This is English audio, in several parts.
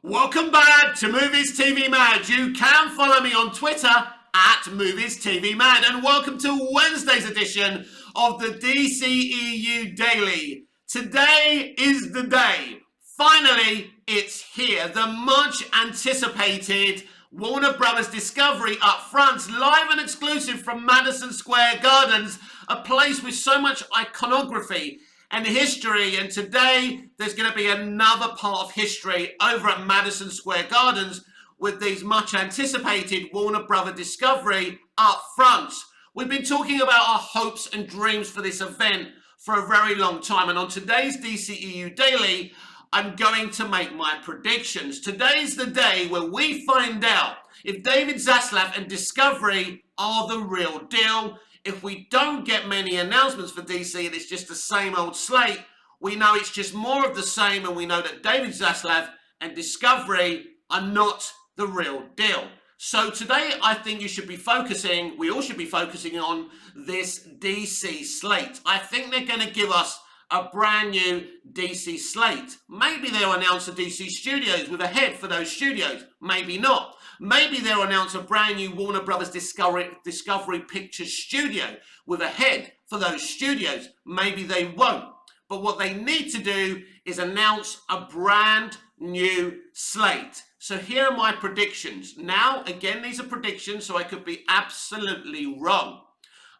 Welcome back to Movies TV Mad. You can follow me on Twitter at Movies TV Mad, and welcome to Wednesday's edition of the dceu Daily. Today is the day. Finally, it's here. The much anticipated Warner Brothers Discovery upfronts, live and exclusive from Madison Square Gardens, a place with so much iconography and history. And today there's going to be another part of history over at Madison Square Gardens with these much anticipated Warner Brothers Discovery upfronts. We've been talking about our hopes and dreams for this event for a very long time, and on today's dceu Daily I'm going to make my predictions. Today's the day where we find out if David Zaslav and Discovery are the real deal. If we don't get many announcements for DC and it's just the same old slate, we know it's just more of the same, and we know that David Zaslav and Discovery are not the real deal. So today I think we all should be focusing on this DC slate. I think they're going to give us a brand new DC slate. Maybe they'll announce the DC studios with a head for those studios. Maybe not. Maybe they'll announce a brand new Warner Brothers Discovery Pictures studio with a head for those studios. Maybe they won't. But what they need to do is announce a brand new slate. So here are my predictions. Now, again, these are predictions, so I could be absolutely wrong.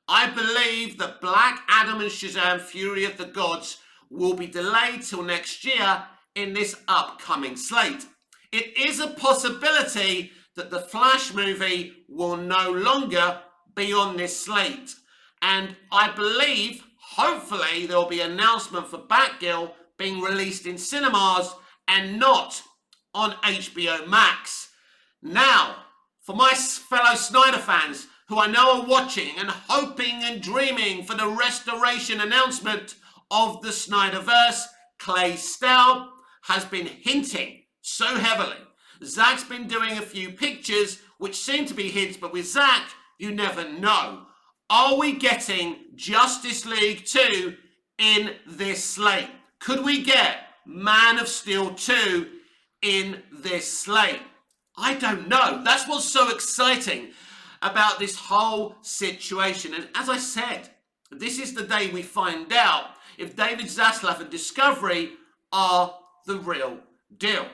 I believe that Black Adam and Shazam Fury of the Gods will be delayed till next year in this upcoming slate. It is a possibility that the Flash movie will no longer be on this slate. And I believe, hopefully, there will be an announcement for Batgirl being released in cinemas and not on HBO Max. Now, for my fellow Snyder fans who I know are watching and hoping and dreaming for the restoration announcement of the Snyderverse, Clay Stell has been hinting so heavily. Zach's been doing a few pictures which seem to be hints, but with Zach, you never know. Are we getting Justice League 2 in this slate? Could we get Man of Steel 2 in this slate? I don't know. That's what's so exciting about this whole situation. And as I said, this is the day we find out if David Zaslav and Discovery are the real deal.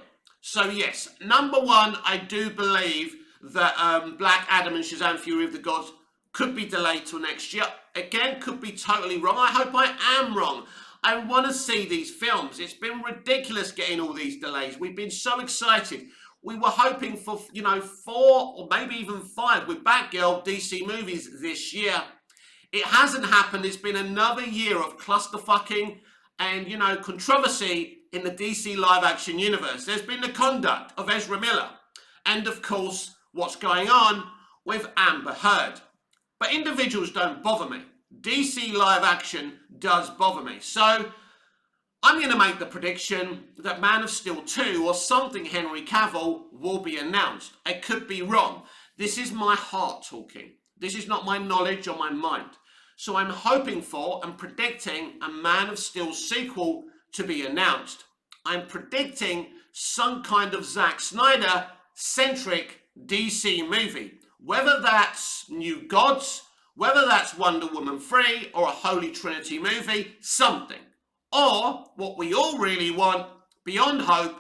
So yes, number one, I do believe that Black Adam and Shazam Fury of the Gods could be delayed till next year. Again, could be totally wrong. I hope I am wrong. I want to see these films. It's been ridiculous getting all these delays. We've been so excited. We were hoping for, 4 or maybe even 5 with Batgirl DC movies this year. It hasn't happened. It's been another year of clusterfucking and, controversy in the DC live action universe. There's been the conduct of Ezra Miller. And of course, what's going on with Amber Heard. But individuals don't bother me. DC live action does bother me. So I'm going to make the prediction that Man of Steel 2 or something Henry Cavill will be announced. I could be wrong. This is my heart talking. This is not my knowledge or my mind. So I'm hoping for and predicting a Man of Steel sequel to be announced. I'm predicting some kind of Zack Snyder-centric DC movie. Whether that's New Gods, whether that's Wonder Woman 3 or a Holy Trinity movie, something. Or, what we all really want, beyond hope,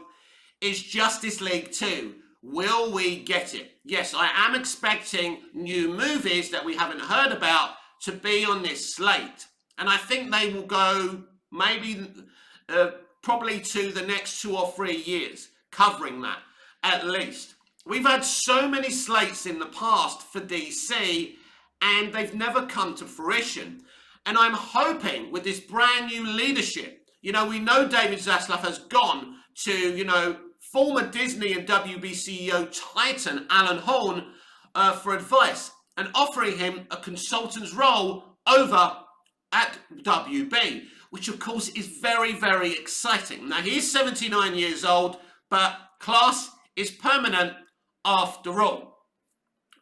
is Justice League 2. Will we get it? Yes, I am expecting new movies that we haven't heard about to be on this slate. And I think they will go probably to the next 2 or 3 years, covering that, at least. We've had so many slates in the past for DC, and they've never come to fruition. And I'm hoping with this brand new leadership, we know David Zaslav has gone to, former Disney and WB CEO titan Alan Horn for advice and offering him a consultant's role over at WB, which of course is very, very exciting. Now, he's 79 years old, but class is permanent after all.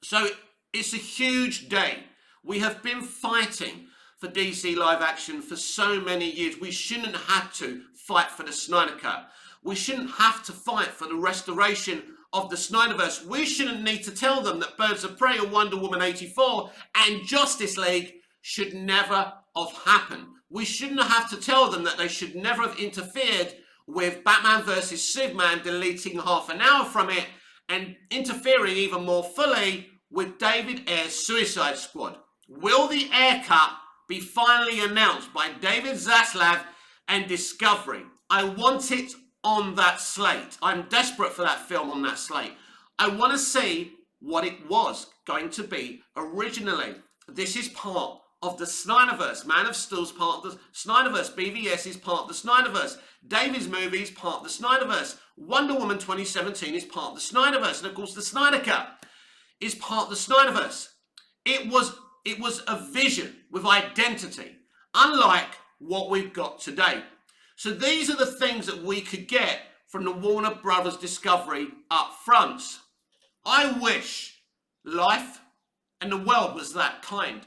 So it's a huge day. We have been fighting for DC live action for so many years. We shouldn't have to fight for the Snyder Cut. We shouldn't have to fight for the restoration of the Snyderverse. We shouldn't need to tell them that Birds of Prey or Wonder Woman 84 and Justice League should never have happened. We shouldn't have to tell them that they should never have interfered with Batman vs Superman, deleting half an hour from it and interfering even more fully with David Ayer's Suicide Squad. Will the Ayer cut be finally announced by David Zaslav and Discovery? I want it on that slate. I'm desperate for that film on that slate. I want to see what it was going to be originally. This is part of the Snyderverse. Man of Steel's part of the Snyderverse. BVS is part of the Snyderverse. David's movie is part of the Snyderverse. Wonder Woman 2017 is part of the Snyderverse. And of course the Snyder Cut is part of the Snyderverse. It was a vision with identity, unlike what we've got today. So these are the things that we could get from the Warner Brothers Discovery up front. I wish life and the world was that kind.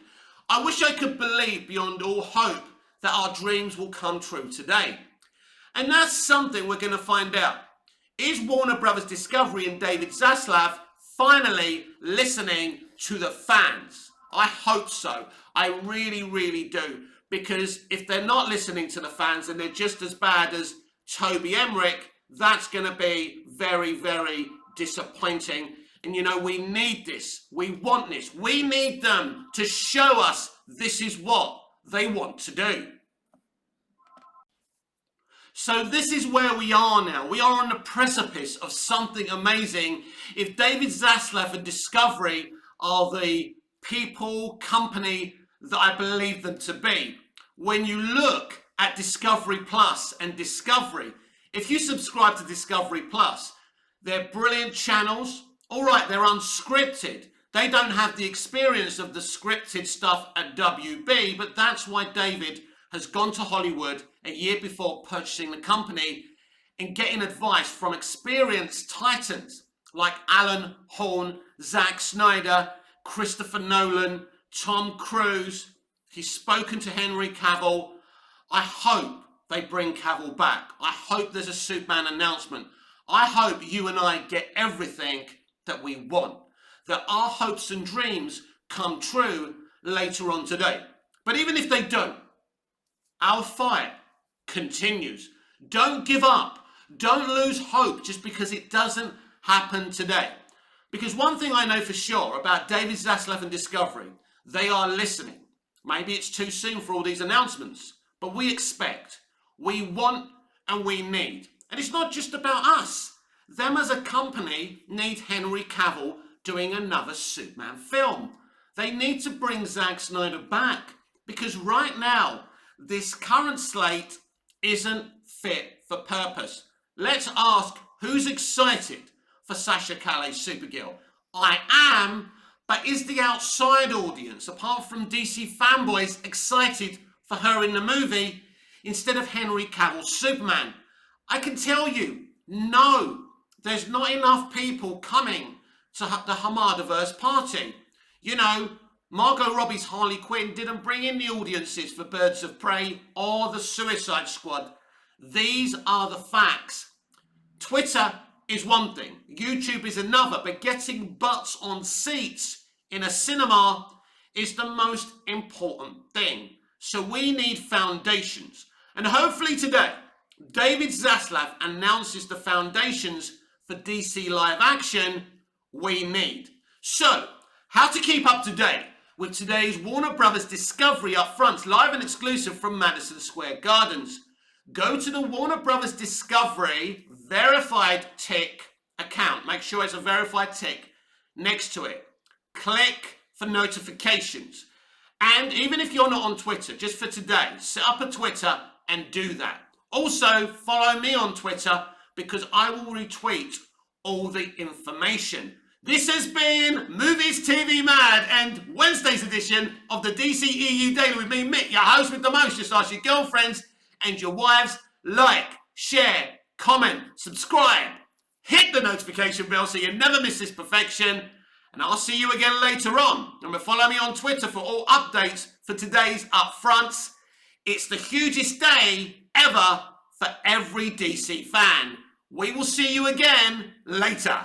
I wish I could believe beyond all hope that our dreams will come true today. And that's something we're going to find out. Is Warner Brothers Discovery and David Zaslav finally listening to the fans? I hope so. I really, really do. Because if they're not listening to the fans and they're just as bad as Toby Emmerich, that's going to be very, very disappointing. And you know, we need this. We want this. We need them to show us this is what they want to do. So this is where we are now. We are on the precipice of something amazing. If David Zaslav and Discovery are the people, company that I believe them to be. When you look at Discovery Plus and Discovery, if you subscribe to Discovery Plus, they're brilliant channels. All right, they're unscripted. They don't have the experience of the scripted stuff at WB, but that's why David has gone to Hollywood a year before purchasing the company and getting advice from experienced titans like Alan Horn, Zack Snyder, Christopher Nolan, Tom Cruise. He's spoken to Henry Cavill. I hope they bring Cavill back. I hope there's a Superman announcement. I hope you and I get everything that we want, that our hopes and dreams come true later on today. But even if they don't, our fight continues. Don't give up. Don't lose hope just because it doesn't happen today. Because one thing I know for sure about David Zaslav and Discovery, they are listening. Maybe it's too soon for all these announcements, but we expect, we want, and we need. And it's not just about us. Them as a company need Henry Cavill doing another Superman film. They need to bring Zack Snyder back because right now, this current slate isn't fit for purpose. Let's ask who's excited for Sasha Calle's Supergirl. I am, but is the outside audience, apart from DC fanboys, excited for her in the movie instead of Henry Cavill's Superman? I can tell you, no, there's not enough people coming to the Hamadaverse party. You know, Margot Robbie's Harley Quinn didn't bring in the audiences for Birds of Prey or the Suicide Squad. These are the facts. Twitter is one thing, YouTube is another, but getting butts on seats in a cinema is the most important thing. So we need foundations. And hopefully today, David Zaslav announces the foundations for DC live action we need. So, how to keep up to date with today's Warner Brothers Discovery up front, live and exclusive from Madison Square Gardens. Go to the Warner Brothers Discovery verified tick account. Make sure it's a verified tick next to it. Click for notifications. And even if you're not on Twitter, just for today, set up a Twitter and do that. Also, follow me on Twitter because I will retweet all the information. This has been Movies TV Mad and Wednesday's edition of the DCEU Daily with me, Mick, your host with the most. Just ask your girlfriends and your wives, like, share, comment, subscribe, hit the notification bell so you never miss this perfection. And I'll see you again later on. Remember, follow me on Twitter for all updates for today's upfronts. It's the hugest day ever for every DC fan. We will see you again later.